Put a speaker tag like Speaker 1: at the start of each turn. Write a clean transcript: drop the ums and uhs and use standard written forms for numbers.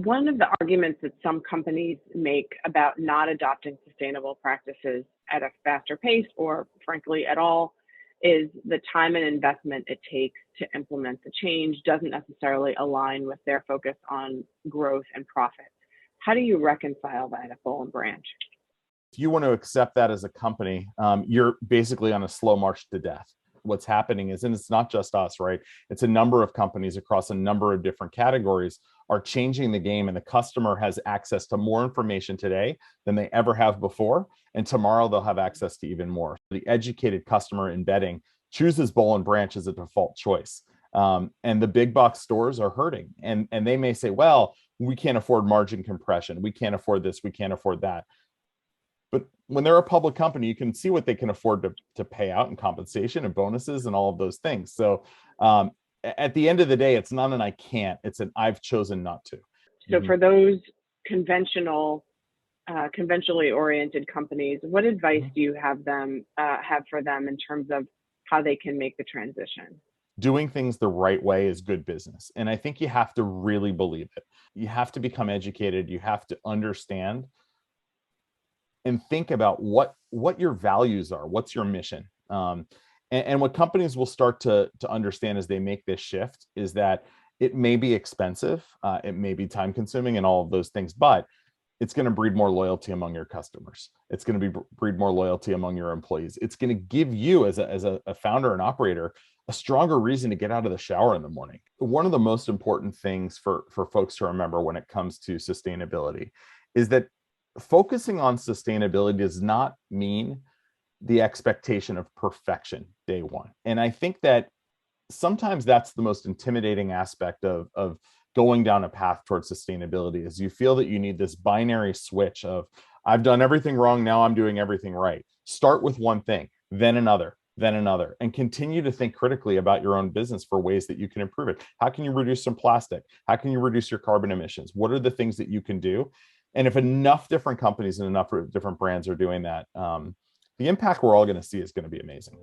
Speaker 1: One of the arguments that some companies make about not adopting sustainable practices at a faster pace or frankly at all is the time and investment it takes to implement the change doesn't necessarily align with their focus on growth and profit. How do you reconcile that at Boll Branch?
Speaker 2: If you want to accept that as a company, you're basically on a slow march to death. What's happening is, and it's not just us, right? It's a number of companies across a number of different categories are changing the game, and the customer has access to more information today than they ever have before. And tomorrow they'll have access to even more. The educated customer in bedding chooses Boll Branch as a default choice. And the big box stores are hurting. And they may say, well, we can't afford margin compression. We can't afford this. We can't afford that. But when they're a public company, you can see what they can afford to pay out in compensation and bonuses and all of those things. So at the end of the day, it's not an I can't, it's an I've chosen not to.
Speaker 1: So for those conventionally oriented companies, what advice do you have for them in terms of how they can make the transition?
Speaker 2: Doing things the right way is good business. And I think you have to really believe it. You have to become educated. You have to understand and think about what your values are, what's your mission. And what companies will start to understand as they make this shift is that it may be expensive, it may be time consuming and all of those things, but it's going to breed more loyalty among your customers. It's going to breed more loyalty among your employees. It's going to give you as a founder and operator a stronger reason to get out of the shower in the morning. One of the most important things for folks to remember when it comes to sustainability is that focusing on sustainability does not mean the expectation of perfection day one. And I think that sometimes that's the most intimidating aspect of going down a path towards sustainability, is you feel that you need this binary switch of I've done everything wrong, now I'm doing everything right. Start with one thing, then another, and continue to think critically about your own business for ways that you can improve it. How can you reduce some plastic? How can you reduce your carbon emissions? What are the things that you can do? And if enough different companies and enough different brands are doing that, the impact we're all going to see is going to be amazing.